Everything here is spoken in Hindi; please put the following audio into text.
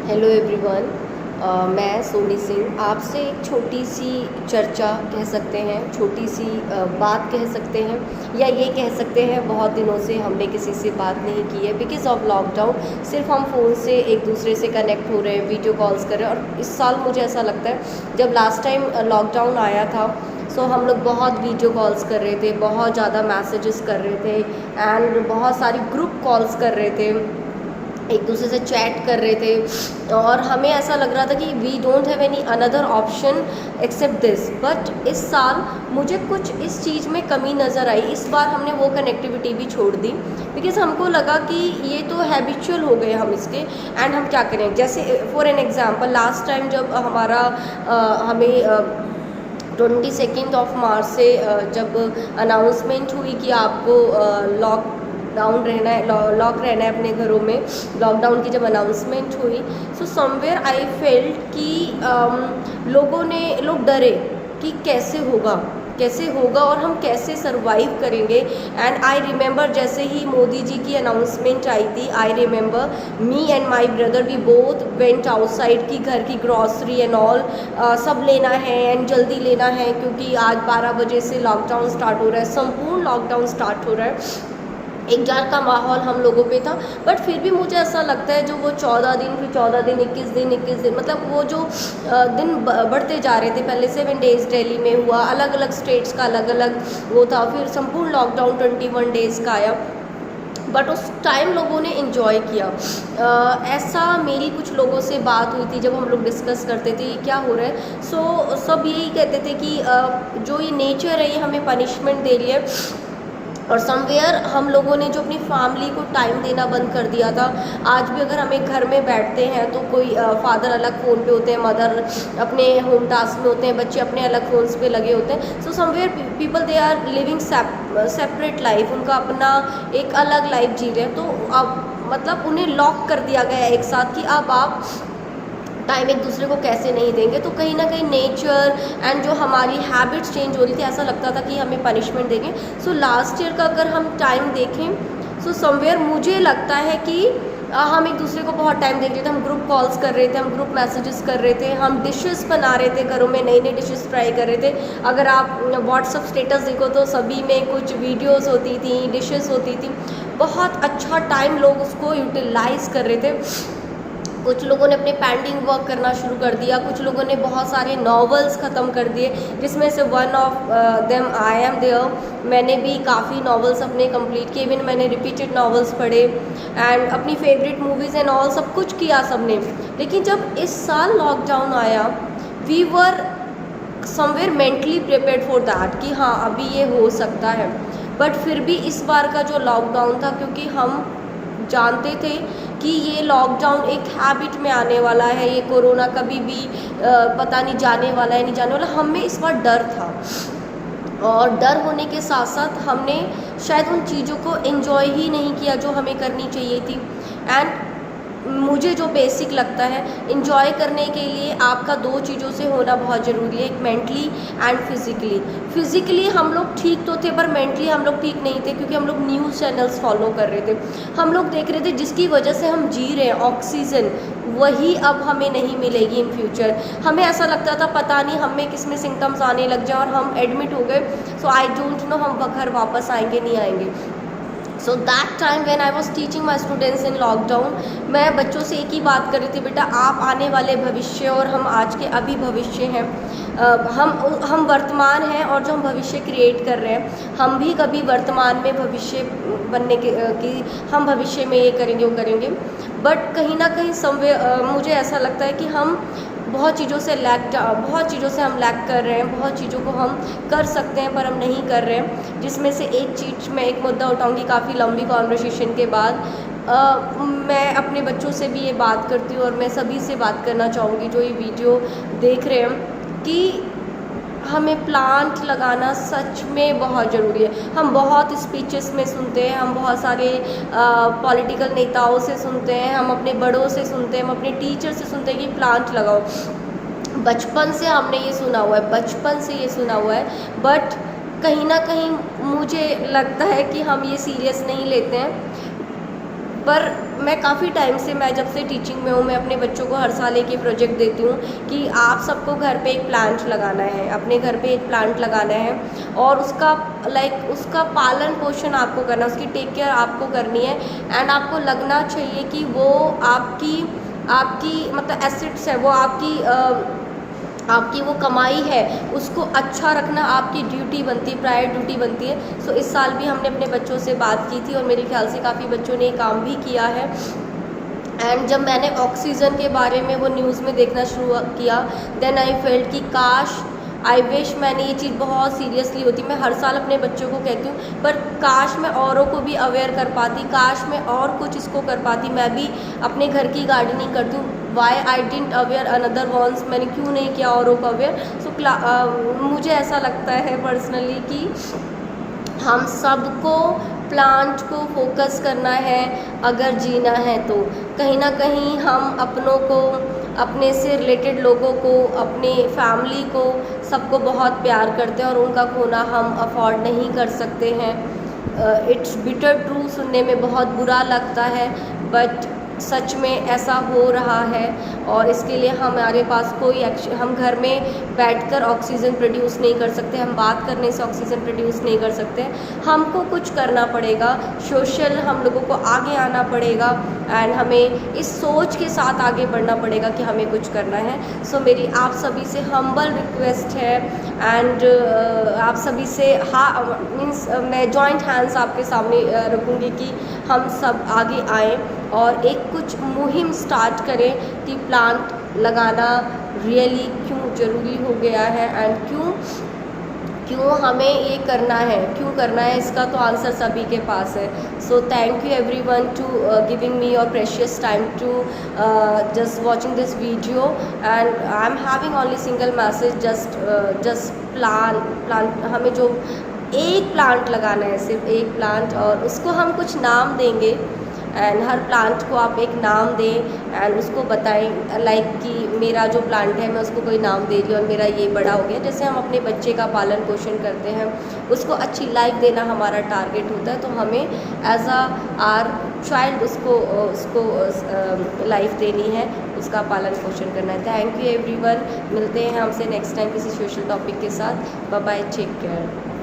Hello everyone. मैं सोनी सिंह आपसे एक छोटी सी चर्चा कह सकते हैं, छोटी सी बात कह सकते हैं, या ये कह सकते हैं बहुत दिनों से हमने किसी से बात नहीं की है बिकॉज़ ऑफ लॉकडाउन। सिर्फ हम फ़ोन से एक दूसरे से कनेक्ट हो रहे हैं, वीडियो कॉल्स कर रहे हैं। और इस साल मुझे ऐसा लगता है जब लास्ट टाइम लॉकडाउन आया था सो हम लोग बहुत वीडियो कॉल्स कर रहे थे, बहुत ज़्यादा मैसेजेस कर रहे थे एंड बहुत सारी ग्रुप कॉल्स कर रहे थे, एक दूसरे से चैट कर रहे थे। और हमें ऐसा लग रहा था कि we don't have any another option except this. But इस साल मुझे कुछ इस चीज़ में कमी नज़र आई। इस बार हमने वो कनेक्टिविटी भी छोड़ दी बिकॉज़ हमको लगा कि ये तो हैबिचुअल हो गए हम इसके, एंड हम क्या करें। जैसे for an example last time जब हमारा हमें 22 मार्च से जब अनाउंसमेंट हुई कि आपको लॉकडाउन रहना है, लॉक रहना है अपने घरों में, लॉकडाउन की जब अनाउंसमेंट हुई सो समवेयर आई फेल्ट कि लोग डरे कि कैसे होगा और हम कैसे सरवाइव करेंगे। एंड आई रिमेंबर जैसे ही मोदी जी की अनाउंसमेंट आई थी, I remember me and my brother we both went outside की घर की ग्रॉसरी एंड ऑल सब लेना है एंड जल्दी लेना है क्योंकि आज 12 बजे से लॉकडाउन स्टार्ट हो रहा है, संपूर्ण लॉकडाउन स्टार्ट हो रहा है। एक डर का माहौल हम लोगों पे था। बट फिर भी मुझे ऐसा लगता है जो वो 14 दिन, फिर 14 दिन, 21 दिन, मतलब वो जो दिन बढ़ते जा रहे थे। पहले 7 डेज़ दिल्ली में हुआ, अलग अलग स्टेट्स का अलग अलग वो था, फिर संपूर्ण लॉकडाउन 21 डेज़ का आया। बट उस टाइम लोगों ने इन्जॉय किया। ऐसा मेरी कुछ लोगों से बात हुई थी जब हम लोग डिस्कस करते थे ये क्या हो रहा है। सो सब यही कहते थे कि जो ये नेचर है ये हमें पनिशमेंट दे रही है। और समवेयर हम लोगों ने जो अपनी फैमिली को टाइम देना बंद कर दिया था। आज भी अगर हम एक घर में बैठते हैं तो कोई फादर अलग फ़ोन पे होते हैं, मदर अपने होम टास्क में होते हैं, बच्चे अपने अलग फ़ोन्स पे लगे होते हैं। So somewhere people they are living separate life, उनका अपना एक अलग लाइफ जी रहे हैं। तो अब मतलब उन्हें लॉक कर दिया गया है एक साथ कि अब आप टाइम एक दूसरे को कैसे नहीं देंगे। तो कहीं ना कहीं नेचर एंड जो हमारी हैबिट्स चेंज हो रही थी, ऐसा लगता था कि हमें पनिशमेंट देंगे। सो लास्ट ईयर का अगर हम टाइम देखें सो समवेयर मुझे लगता है कि हम एक दूसरे को बहुत टाइम दे रहे थे। हम ग्रुप कॉल्स कर रहे थे, हम ग्रुप मैसेजेस कर रहे थे, हम डिशेस बना रहे थे, घरों में नई नई डिशेस ट्राई कर रहे थे। अगर आप व्हाट्सअप स्टेटस देखो तो सभी में कुछ वीडियोस होती थी, डिशेस होती थी। बहुत अच्छा टाइम लोग उसको यूटिलाइज कर रहे थे। कुछ लोगों ने अपने पेंडिंग वर्क करना शुरू कर दिया, कुछ लोगों ने बहुत सारे नॉवेल्स ख़त्म कर दिए, जिसमें से one of them I am there. मैंने भी काफ़ी नॉवेल्स अपने कंप्लीट किए, इवन मैंने रिपीटेड नॉवेल्स पढ़े एंड अपनी फेवरेट मूवीज़ एंड ऑल सब कुछ किया सबने। लेकिन जब इस साल लॉकडाउन आया we were somewhere mentally prepared for that कि हाँ अभी ये हो सकता है। बट फिर भी इस बार का जो लॉकडाउन था, क्योंकि हम जानते थे कि ये लॉकडाउन एक हैबिट में आने वाला है, ये कोरोना कभी भी पता नहीं जाने वाला है नहीं जाने वाला, हमें इस बार डर था। और डर होने के साथ साथ हमने शायद उन चीज़ों को एंजॉय ही नहीं किया जो हमें करनी चाहिए थी। एंड मुझे जो बेसिक लगता है इंजॉय करने के लिए आपका दो चीज़ों से होना बहुत ज़रूरी है, एक मेंटली एंड फिज़िकली हम लोग ठीक तो थे पर मेंटली हम लोग ठीक नहीं थे, क्योंकि हम लोग न्यूज़ चैनल्स फॉलो कर रहे थे। हम लोग देख रहे थे जिसकी वजह से हम जी रहे हैं, ऑक्सीजन वही अब हमें नहीं मिलेगी इन फ्यूचर। हमें ऐसा लगता था पता नहीं हमें किस में सिम्टम्स आने लग जाए और हम एडमिट हो गए। सो आई डोंट नो हम घर वापस आएंगे नहीं आएंगे। So that time when I was teaching my students in lockdown, मैं बच्चों से एक ही बात कर रही थी, बेटा आप आने वाले भविष्य और हम आज के अभी भविष्य हैं। हम वर्तमान हैं और जो हम भविष्य क्रिएट कर रहे हैं, हम भी कभी वर्तमान में भविष्य बनने की हम भविष्य में ये करेंगे वो करेंगे। बट कहीं ना कहीं मुझे ऐसा लगता है कि हम बहुत चीज़ों से हम लैक कर रहे हैं, बहुत चीज़ों को हम कर सकते हैं पर हम नहीं कर रहे हैं। जिसमें से एक चीज़ मैं एक मुद्दा उठाऊंगी काफ़ी लंबी कॉन्वर्सेशन के बाद। मैं अपने बच्चों से भी ये बात करती हूँ और मैं सभी से बात करना चाहूँगी जो ये वीडियो देख रहे हैं कि हमें प्लांट लगाना सच में बहुत ज़रूरी है। हम बहुत स्पीचेस में सुनते हैं, हम बहुत सारे पॉलिटिकल नेताओं से सुनते हैं, हम अपने बड़ों से सुनते हैं, हम अपने टीचर से सुनते हैं कि प्लांट लगाओ। बचपन से हमने ये सुना हुआ है, बट कहीं ना कहीं मुझे लगता है कि हम ये सीरियस नहीं लेते हैं। पर मैं काफ़ी टाइम से, मैं जब से टीचिंग में हूँ, मैं अपने बच्चों को हर साल एक ही प्रोजेक्ट देती हूँ कि आप सबको घर पे एक प्लांट लगाना है, अपने घर पे एक प्लांट लगाना है और उसका उसका पालन पोषण आपको करना है, उसकी टेक केयर आपको करनी है। एंड आपको लगना चाहिए कि वो आपकी आपकी मतलब एसेट्स है, वो आपकी वो कमाई है, उसको अच्छा रखना आपकी ड्यूटी बनती है, प्रायर ड्यूटी बनती है। सो इस साल भी हमने अपने बच्चों से बात की थी और मेरे ख्याल से काफ़ी बच्चों ने ये काम भी किया है। एंड जब मैंने ऑक्सीजन के बारे में वो न्यूज़ में देखना शुरू किया, देन आई फेल्ट कि काश, आई विश मैंने ये चीज़ बहुत सीरियसली होती। मैं हर साल अपने बच्चों को कहती हूँ, पर काश मैं औरों को भी अवेयर कर पाती, काश मैं और कुछ इसको कर पाती। मैं भी अपने घर की गार्डनिंग करती हूँ, why I didn't aware another once, मैंने क्यों नहीं किया औरों को अवेयर। सो मुझे ऐसा लगता है पर्सनली कि हम सबको प्लांट को फोकस करना है अगर जीना है तो। कहीं ना कहीं हम अपनों को, अपने से रिलेटेड लोगों को, अपने फैमिली को, सबको बहुत प्यार करते हैं और उनका खोना हम अफोर्ड नहीं कर सकते हैं। इट्स बिटर ट्रू, सुनने में बहुत बुरा लगता है, बट सच में ऐसा हो रहा है और इसके लिए हमारे पास कोई एक्शन, हम घर में बैठकर ऑक्सीजन प्रोड्यूस नहीं कर सकते, हम बात करने से ऑक्सीजन प्रोड्यूस नहीं कर सकते। हमको कुछ करना पड़ेगा, सोशल हम लोगों को आगे आना पड़ेगा एंड हमें इस सोच के साथ आगे बढ़ना पड़ेगा कि हमें कुछ करना है। सो मेरी आप सभी से हम्बल रिक्वेस्ट है एंड आप सभी से मीन्स मैं जॉइंट हैंड्स आपके सामने रखूँगी कि हम सब आगे आएँ और एक कुछ मुहिम स्टार्ट करें कि प्लांट लगाना रियली क्यों ज़रूरी हो गया है एंड क्यों हमें ये करना है, क्यों करना है, इसका तो आंसर सभी के पास है। So thank you everyone to giving me your precious time to just watching this video and I am having only single message, just plant हमें जो एक प्लांट लगाना है, सिर्फ एक प्लांट, और उसको हम कुछ नाम देंगे एंड हर प्लांट को आप एक नाम दें एंड उसको बताएं लाइक कि मेरा जो प्लांट है मैं उसको कोई नाम दे दी और मेरा ये बड़ा हो गया। जैसे हम अपने बच्चे का पालन पोषण करते हैं, उसको अच्छी लाइफ देना हमारा टारगेट होता है, तो हमें एज आर चाइल्ड उसको लाइफ देनी है, उसका पालन पोषण करना है। थैंक यू एवरीवन, मिलते हैं हमसे नेक्स्ट टाइम किसी सोशल टॉपिक के साथ। Bye bye, take care.